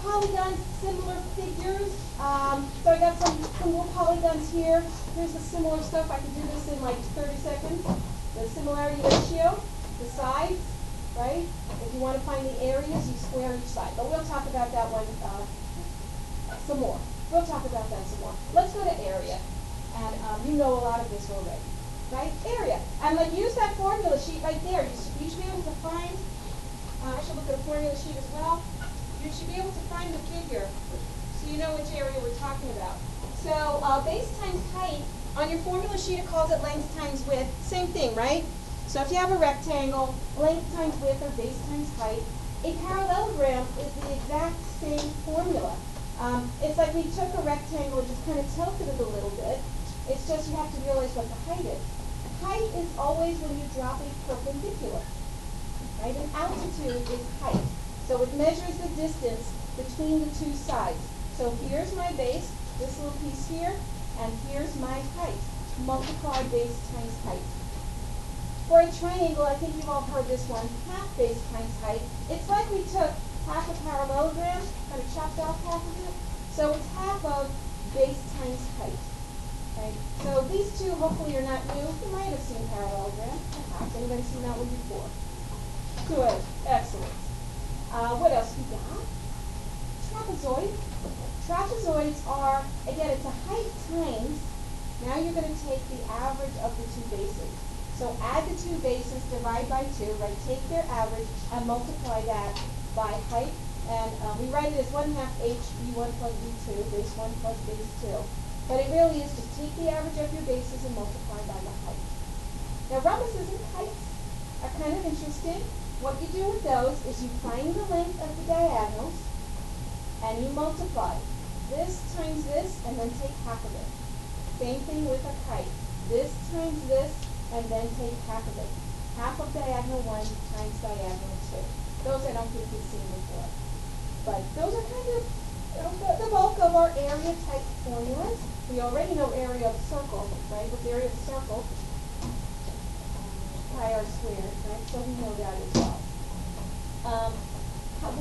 polygons, similar figures. So I got some more polygons here. Here's the similar stuff. I can do this in like 30 seconds. The similarity ratio, the sides, right? If you want to find the areas, you square each side. But we'll talk about that one some more. We'll talk about that some more. Let's go to area. And you know a lot of this already, right? Area. And like use that formula sheet right there. You should be able to find, I should look at a formula sheet as well. You should be able to find the figure so you know which area we're talking about. So base times height, on your formula sheet it calls it length times width. Same thing, right? So if you have a rectangle, length times width or base times height, a parallelogram is the exact same formula. It's like we took a rectangle and just kind of tilted it a little bit. It's just you have to realize what the height is. Height is always when you drop a perpendicular, right? And altitude is height. So it measures the distance between the two sides. So here's my base, this little piece here, and here's my height. Multiply base times height. For a triangle, I think you've all heard this one, half base times height. It's like we took half a parallelogram, kind of chopped off half of it. So it's half of base times height. Right? So these two hopefully are not new. You might have seen parallelogram. Perhaps. Anybody seen that one before? Good. Excellent. What else we got? Trapezoid. Trapezoids are, again, it's a height times. Now you're going to take the average of the two bases. So add the two bases, divide by 2, right? Take their average and multiply that by height. And we write it as 1/2 h b1 plus b2, base 1 plus base 2. But it really is just take the average of your bases and multiply by the height. Now rhombuses and heights are kind of interesting. What you do with those is you find the length of the diagonals and you multiply this times this and then take half of it. Same thing with a height. This times this and then take half of it. Half of diagonal 1 times diagonal 2. Those I don't think you've seen before. But those are kind of the bulk of our area type formulas. We already know area of circle, right? What's area of circle? Pi r squared, right? So we know that as well.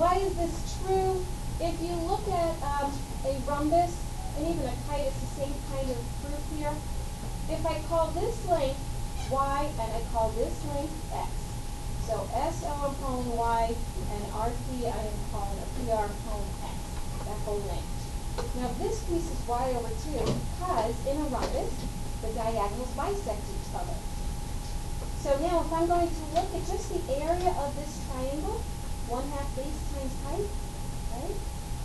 Why is this true? If you look at a rhombus and even a kite, it's the same kind of proof here. If I call this length y and I call this length x, so SO I'm calling y and RP I am calling, or PR I'm calling x, that whole length. Now this piece is y over 2 because in a rhombus, the diagonals bisect each other. So now if I'm going to look at just the area of this triangle, 1/2 base times height, right?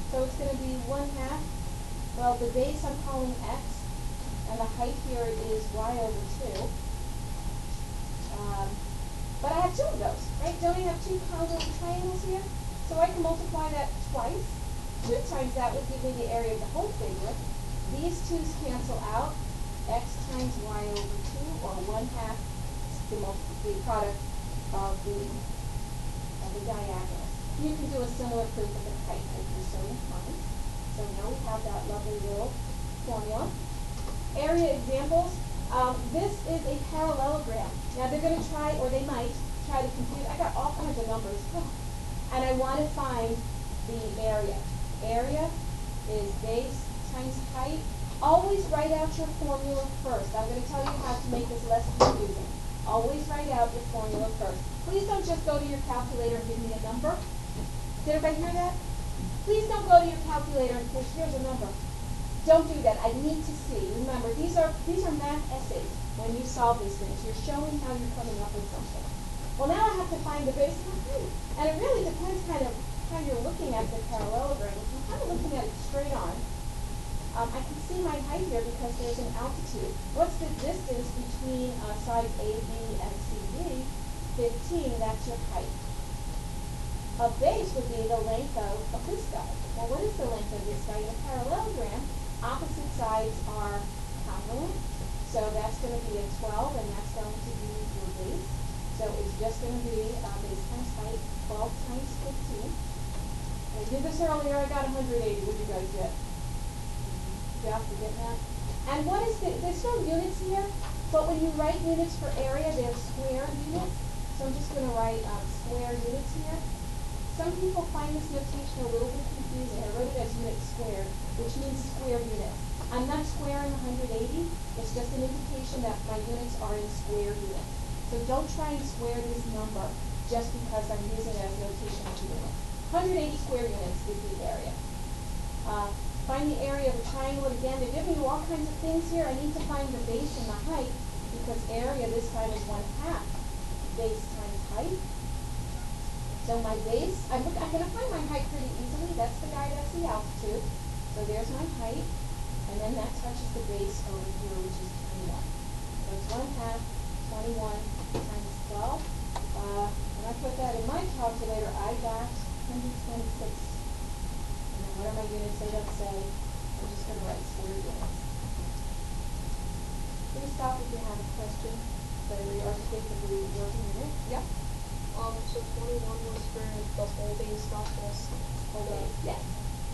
So it's going to be 1/2, well the base I'm calling x, and the height here is y over 2. But I have two of those, right? Don't I have two congruent triangles here? So I can multiply that twice. 2 times that would give me the area of the whole figure. These 2's cancel out. X times y over 2, or 1/2 the product of the diagonals. You can do a similar proof of the height if you're so inclined. So now we have that lovely little formula. Area examples. This is a parallelogram. Now they're going to try, or they might try to confuse. I got all kinds of numbers, and I want to find the area. Area is base times height. Always write out your formula first. I'm going to tell you how to make this less confusing. Always write out your formula first. Please don't just go to your calculator and give me a number. Did everybody hear that? Please don't go to your calculator and say, here's a number. Don't do that. I need to see. Remember, these are math essays when you solve these things. You're showing how you're coming up with something. Well, now I have to find the base of the height. And it really depends kind of how you're looking at the parallelogram. If you're kind of looking at it straight on, I can see my height here because there's an altitude. What's the distance between sides A, B, and CD? 15, that's your height. A base would be the length of this guy. Well, what is the length of this guy? In a parallelogram, opposite sides are congruent. So that's going to be a 12, and that's going to be your base. So it's just going to be base times height, 12 times 15. I did this earlier, I got 180. What did you guys get? Yeah, forget that. And what is there's no units here, but when you write units for area, they're square units. So I'm just going to write square units here. Some people find this notation a little bit confusing. I wrote it as unit squared, which means square units. I'm not squaring 180. It's just an indication that my units are in square units. So don't try and square this number just because I'm using it as notation of units. 180 square units is the area. Find the area of a triangle. Again, they're giving you all kinds of things here. I need to find the base and the height because area this time is 1/2 base times height. So my base, I'm going to find my height pretty easily. That's the guy, that's the altitude. So there's my height. And then that touches the base over here, which is 21. So it's 1/2, 21 times 12. When I put that in my calculator, I got 126. And then what are my units? They don't say. I'm just going to write square units. Please stop if you have a question. So we are basically working in it. Yep. So 21 was for the whole base, not just Whole base. Yes.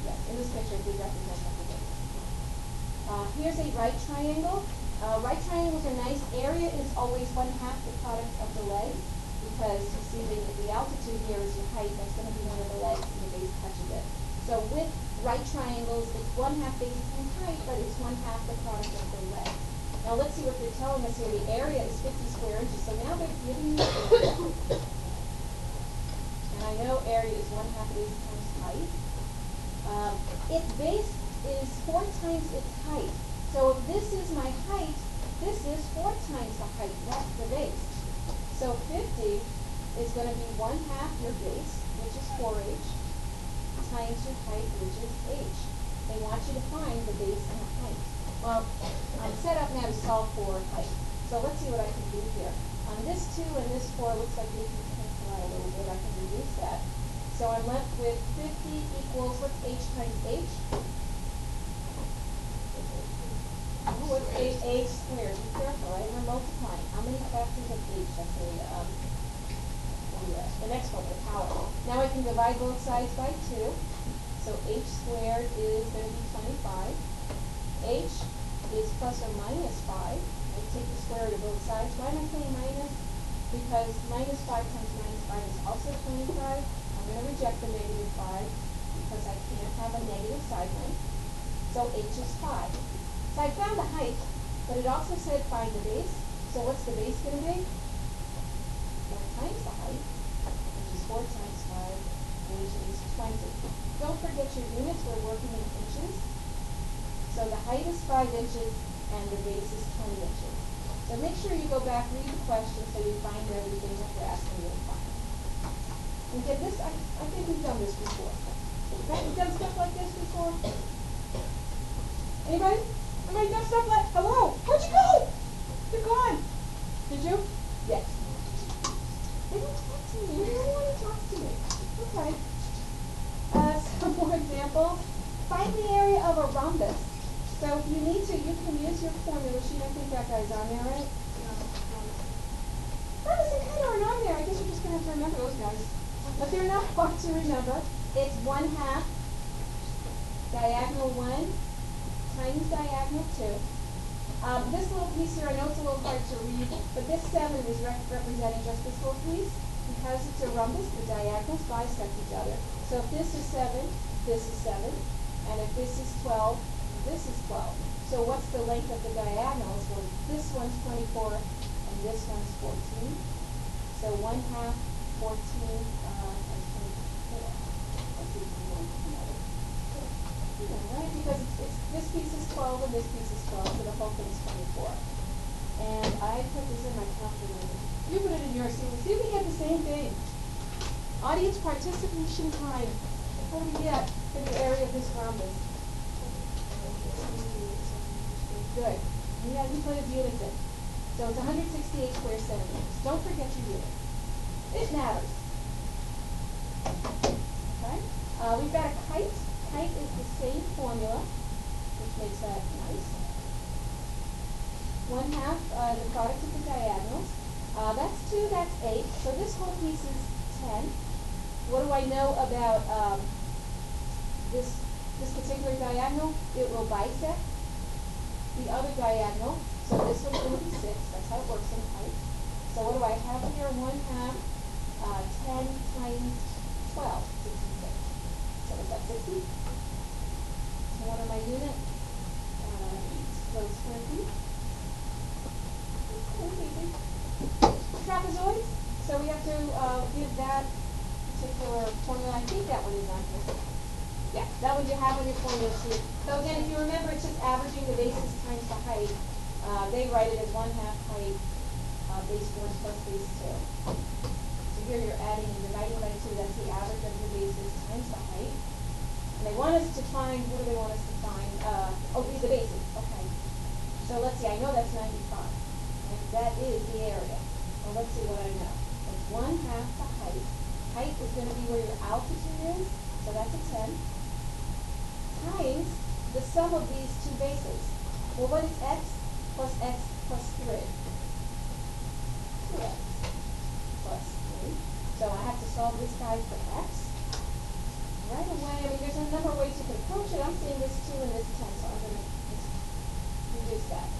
Yes. In this picture, it did represent the whole base. Here's a right triangle. Right triangles are nice. Area is always 1/2 the product of the legs because you see the altitude here is your height. That's going to be one of the legs and the base touches it. So with right triangles, it's 1/2 base times height, but it's 1/2 the product of the legs. Now let's see what they're telling us here. The area is 50 square inches. So now they're giving me area. And I know area is 1/2 base times height. Its base is 4 times its height. So if this is my height, this is 4 times the height. That's the base. So 50 is going to be 1/2 your base, which is 4h, times your height, which is h. They want you to find the base and the height. Well, I'm set up now to solve for height. So let's see what I can do here. This 2 and this 4 looks like they can cancel out a little bit. I can reduce that. So I'm left with 50 equals, what's h times h? What's h squared? Be careful, right? We're multiplying. How many factors of h? That's the next one, the power. Now I can divide both sides by 2. So h squared is going to be 25. H is plus or minus 5. I take the square root of both sides. Why am I saying minus? Because minus 5 times minus 5 is also 25. I'm going to reject the negative 5 because I can't have a negative side length. So h is 5. So I found the height, but it also said find the base. So what's the base going to be? 4 times the height, which is 4 times 5, which is 20. Don't forget your units. We're working in inches. So the height is 5 inches, and the base is 20 inches. So make sure you go back, read the question, so you find everything that they're asking you to find. And get this, I think we've done this before. Have you done stuff like this before? Anybody? Anybody done stuff like, hello, where'd you go? You're gone. Did you? Yes. They don't talk to me. They don't want to talk to me. Okay. Some more examples. Find the area of a rhombus. So if you need to, you can use your formula sheet. I think that guy's on there, right? Rhombus and header aren't on there. I guess you're just going to have to remember those guys. But they're not hard to remember. It's 1/2 diagonal 1 times diagonal 2. This little piece here, I know it's a little hard to read, but this 7 is representing just this little piece. Because it's a rhombus, the diagonals bisect each other. So if this is 7, this is 7. And if this is 12, this is 12. So what's the length of the diagonals? Well, this one's 24 and this one's 14. So 1/2, 14 times 24. Let's see if we can do another. Yeah, right? Because it's this piece is 12 and this piece is 12, so the whole thing is 24. And I put this in my calculator. You put it in yours. See if we get the same thing. Audience participation time. What do we get for the area of this rhombus? Good. Yeah, you put his units in. So it's 168 square centimeters. Don't forget your unit. It matters. Okay. We've got a kite. Kite is the same formula, which makes that nice. 1/2 the product of the diagonals. That's 2, that's 8. So this whole piece is 10. What do I know about this particular diagonal? It will bisect the other diagonal. So this one's going to be 6. That's how it works in height. So what do I have here? 1/2 10 times 12, 66. So is that 60? So what are my units? Those square feet. Easy. Trapezoids. So we have to give that particular formula. I think that one is on here. Yeah, that one you have on your formula sheet. So again, if you remember, it's just averaging the bases times the height. They write it as 1/2 height, base 1 plus base 2. So here you're adding and dividing by 2. That's the average of your bases times the height. And they want us to find, what do they want us to find? The bases. Okay. So let's see, I know that's 95. Right? That is the area. Well, let's see what I know. It's 1/2 the height. Height is going to be where your altitude is, so that's a 10. Times the sum of these two bases. Well, what is x plus 3? 2x plus 3. So I have to solve this guy for x. Right away, I mean, there's a number of ways you can approach it. I'm seeing this 2 and this 10, so I'm going to reduce that.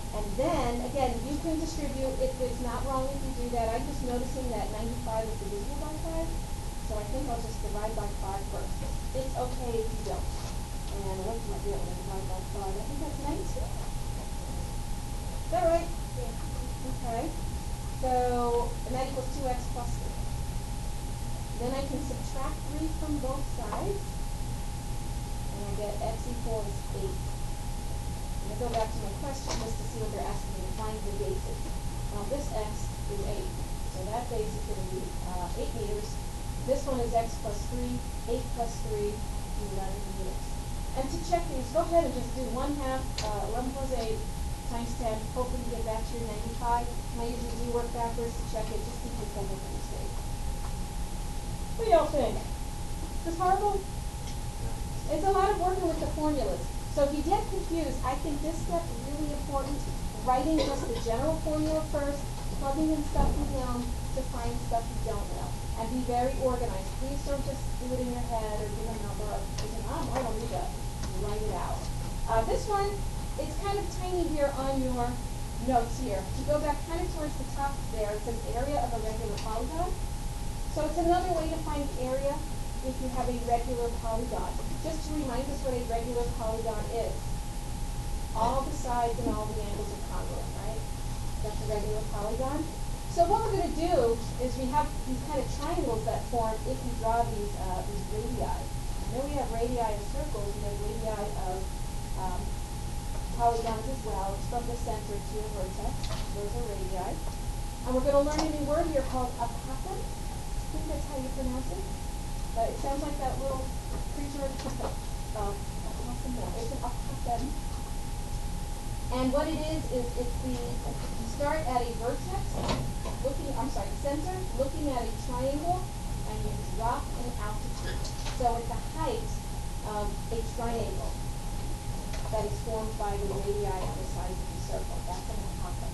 And then, again, you can distribute. It's not wrong if you do that. I'm just noticing that 95 is divisible by 5, so I think I'll just divide by 5 first. It's okay if you don't. And what's my deal when I divide by 5? I think that's 19. Is that right? Yeah. Okay. So, and that equals 2x plus 3. Then I can subtract 3 from both sides, and I get x equals 8. I'm going to go back to my question just to see what they're asking me to find the bases. Well, this x is 8, so that base is going to be 8 meters. This one is x plus 3, 8 plus 3, 11 meters. And to check these, go ahead and just do 1/2, 11 plus 8 times 10. Hopefully you get back to your 95. And I usually do work backwards to check it, just in case I make a mistake. What do y'all think? Is this horrible? It's a lot of working with the formulas. So if you get confused, I think this step is really important. Writing just the general formula first, plugging in stuff you know to find stuff you don't know. And be very organized. Please don't just do it in your head or give a number or think, I don't need that. Write it out. This one, it's kind of tiny here on your notes here. If you go back kind of towards the top there, it says area of a regular polygon. So it's another way to find area if you have a regular polygon. Just to remind us what a regular polygon is. All the sides and all the angles are congruent, right? That's a regular polygon. So what we're going to do is we have these kind of triangles that form if you draw these radii. I know we have radii of circles, we have radii of polygons as well. It's from the center to a vertex. Those are radii. And we're going to learn a new word here called apothem. I think that's how you pronounce it. It sounds like that little creature in the apothem. It's an apothem. And what it is it's the, you start at a vertex, center, looking at a triangle, and you drop an altitude. So it's the height of a triangle that is formed by the radii on the sides of the circle. That's an apothem.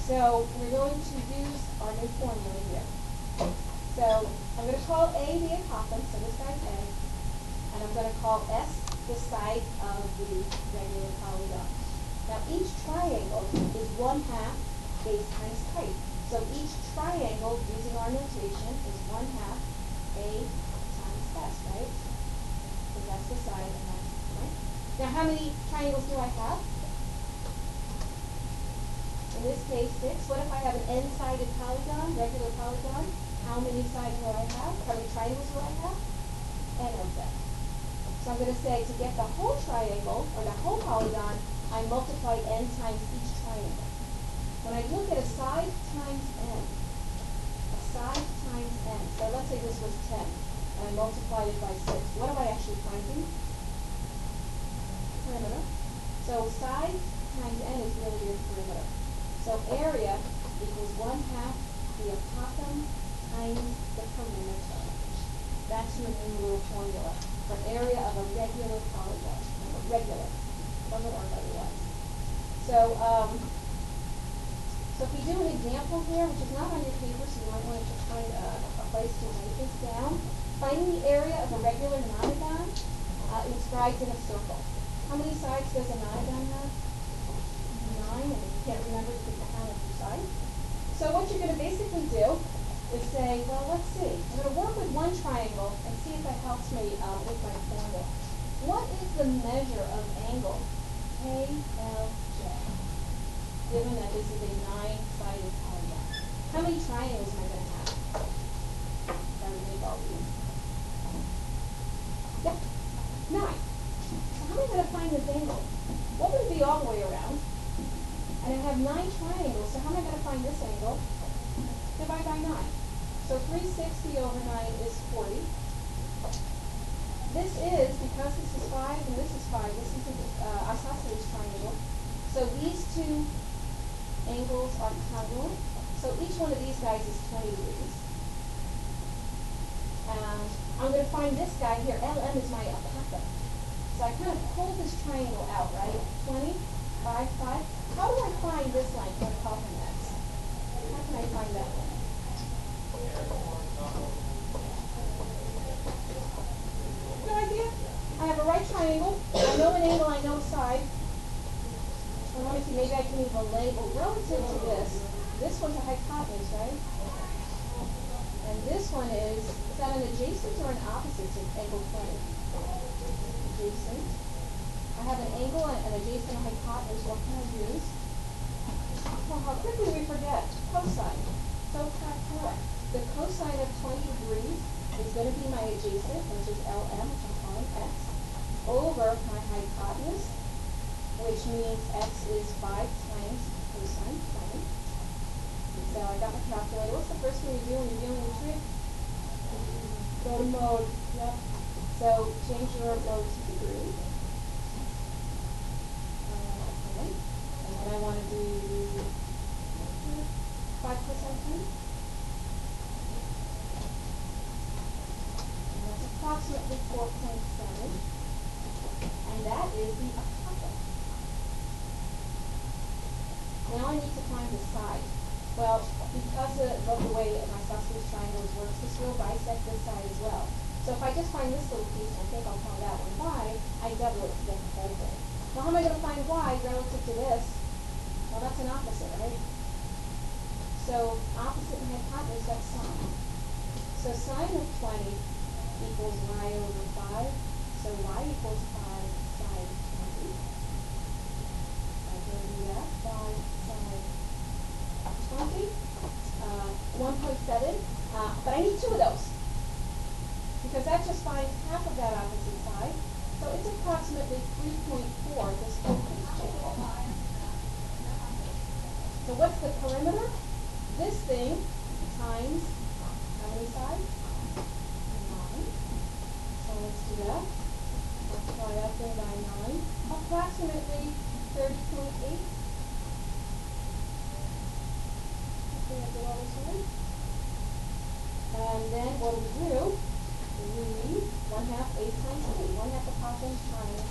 So we're going to use our new formula here. So I'm going to call A the apothem, so this guy's A, and I'm going to call S the side of the regular polygon. Now each triangle is 1/2 base times height. So each triangle, using our notation, is 1/2 A times S, right? Because that's the side and that's right. Now how many triangles do I have? In this case, 6. What if I have an n-sided polygon, regular polygon? How many sides will I have? How many triangles will I have? N of them. So I'm going to say to get the whole triangle, or the whole polygon, I multiply n times each triangle. When I look at a side times n, so let's say this was 10, and I multiplied it by 6. What am I actually finding? Perimeter. So side times n is really your perimeter. So area equals 1/2 the apothem times the perimeter. That's your new little formula for area of a regular polygon. Regular. Doesn't work otherwise. So, so if we do an example here, which is not on your paper, so you might want to just find a place to write this down. Finding the area of a regular nonagon inscribed in a circle. How many sides does a nonagon have? 9, and if you can't remember, you can count a few sides. So what you're going to basically do is say, well, let's see. I'm going to work with one triangle and see if that helps me with my formula. What is the measure of angle KLJ, given that this is a 9-sided polygon? How many triangles am I going to have? If I would make all these. Yep, 9. So how am I going to find this angle? What would it be all the way around? And I have 9 triangles, so how am I going to find this angle? Divide by 9. So 360 over 9 is 40. This is, because this is 5 and this is 5, this is an isosceles triangle. So these two angles are congruent. So each one of these guys is 20 degrees. I'm going to find this guy here. LM is my apothem. So I kind of pull this triangle out, right? 20, 5, 5. How do I find this line for apothem x? How can I find that one? No idea? I have a right triangle. I know an angle, I know a side. Well, let me see, maybe I can even label relative to this. This one's a hypotenuse, right? And this one is that an adjacent or an opposite to angle 20? Adjacent. I have an angle, an adjacent, a hypotenuse. What can I use? Well, how quickly we forget. Cosine. So correct. The cosine of 20 degrees is going to be my adjacent, which is LM, which I'm calling x, over my hypotenuse, which means x is 5 times cosine 20. So I got my calculator. What's the first thing you do when you're dealing with trig? Go to mode. Yep. So change your mode to degree. Okay. And then I want to do 5 cosine 20. And that's approximately 4.7. And that is the apothem. Now I need to find the side. Well, because of the way my isosceles triangles works, this will bisect this side as well. So if I just find this little piece and I think I'll call that one y, I double it to get the whole thing. Well, how am I going to find y relative to this? Well, that's an opposite, right? So opposite and hypotenuse, that's sine. So sine of 20 equals y over 5. So y equals 5 sine 20. I'm going to do that. 5 sine 20, 1.7, but I need 2 of those because that just finds half of that opposite side, so it's approximately 3.4 this whole piece. So what's the perimeter? This thing times how many sides? 9. So let's do that. Multiply that thing by 9, approximately 30.8. And then what do we do? We 1/2 a times b, 1/2 apothem times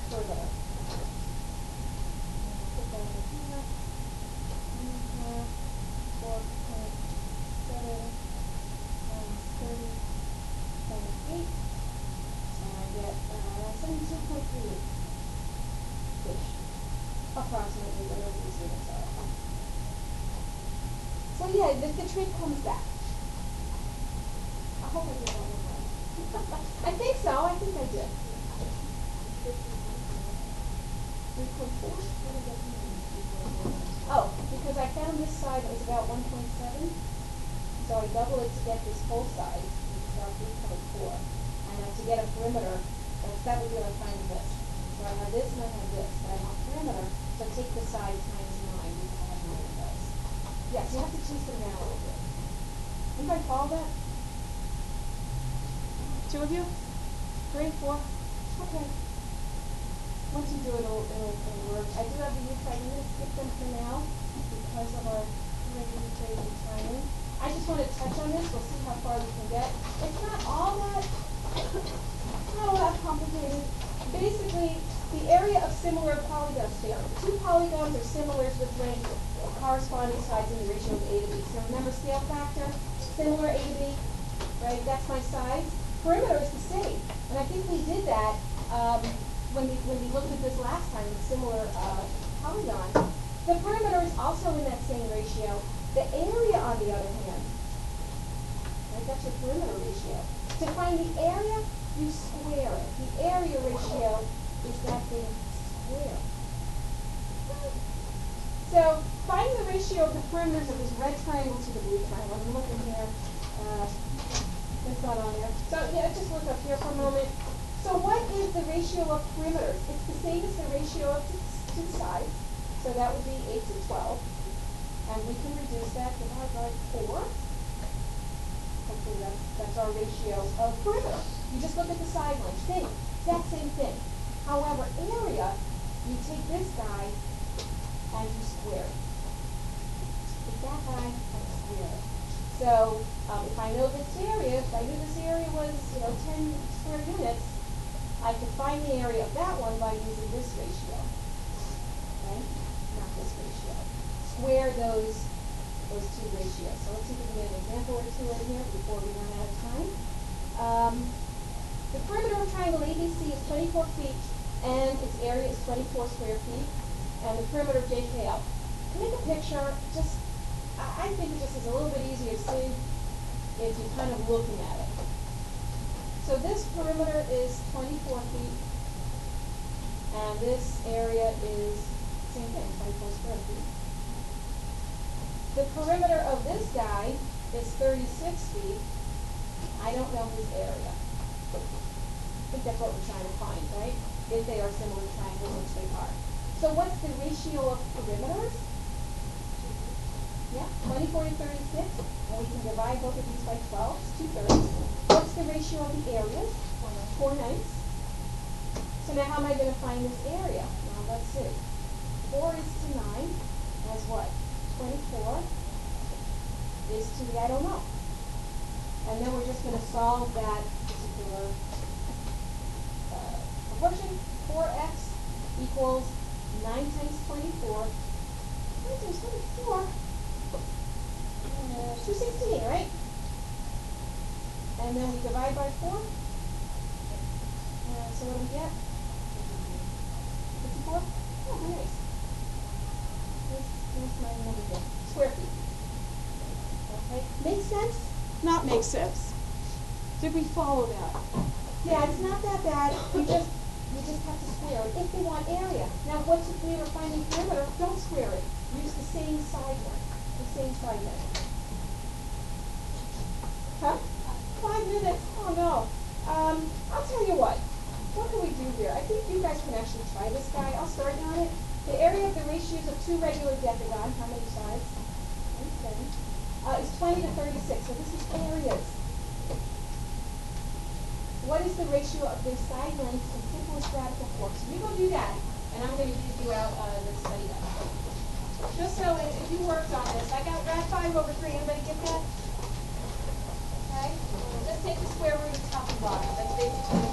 perimeter. Put that in here. 1/2 4.7 times 30.8, and I get 72.3 ish, approximately whatever these units are. So yeah, the trig comes back. I hope I did that one right. I think so. I think I did. 3.4. Oh, because I found this side that was about 1.7, so I double it to get this whole side, which is about 3.4. And to get a perimeter, that would be what I find this. So I have this and I have this, but I want perimeter, so take the side times 9 because I have 9 of those. Yes, you have to twist it around a little bit. Anybody follow that? 2 of you? 3, 4? Okay. Once you do it, it'll work. I do have the use. I'm going to skip them for now because of our crazy timing. I just want to touch on this. We'll see how far we can get. It's not all that complicated. Basically, the area of similar polygons here. 2 polygons are similars with corresponding sides in the ratio of A to B. So remember scale factor, similar A to B, right? That's my sides. Perimeter is the same. And I think we did that when we looked at this last time with similar polygons. The perimeter is also in that same ratio. The area, on the other hand, right, that's your perimeter ratio. To find the area, you square it. The area ratio is that thing squared. So finding the ratio of the perimeters of this red triangle to the blue triangle. I'm looking here. It's not on there. So yeah, just look up here for a moment. So what is the ratio of perimeters? It's the same as the ratio of to the sides. So that would be 8 to 12. And we can reduce that divided by 4. Hopefully that's our ratio of perimeter. You just look at the side length. Same, exact same thing. However, area, you take this guy and you square it. Take that guy and square it. So if I know this area, if I knew this area was 10 square units, I could find the area of that one by using this ratio. Okay? Not this ratio. Square those two ratios. So let's see if we can get an example or two in here before we run out of time. The perimeter of triangle ABC is 24 feet and its area is 24 square feet. And the perimeter of JKL. Make a picture. I think it just is a little bit easier to see if you're kind of looking at it. So this perimeter is 24 feet, and this area is same thing, 24 square feet. The perimeter of this guy is 36 feet. I don't know his area. I think that's what we're trying to find, right? If they are similar triangles, which they are. So what's the ratio of perimeters? Yeah, 24 to 36. And we can divide both of these by 12. It's 2/3. What's the ratio of the areas? 4/9. So now how am I going to find this area? Well, let's see. 4 is to 9. As what? 24 is to the I don't know. And then we're just going to solve that particular proportion. 4x equals 9 times 24. 9 times 24. 216, right? And then we divide by 4. So what do we get? 54? Oh, nice. Here's my number here. Square feet. Okay. Make sense? Not make sense. Did we follow that? Yeah, it's not that bad. You just have to square it if you want area. Now, once you're finding perimeter, don't square it. Use the same side length. The same side length. Huh? 5 minutes? Oh no. I'll tell you what. What can we do here? I think you guys can actually try this guy. I'll start you on it. The area of the ratios of two regular decagons, how many sides? 7. Is 20 to 36. So this is areas. What is the ratio of their side lengths in simplest radical form? So you go do that, and I'm going to give you out the study guide. Just so if you worked on this, I got rad 5 over 3. Anybody get that? Okay? Just take the square root of top and bottom. That's basically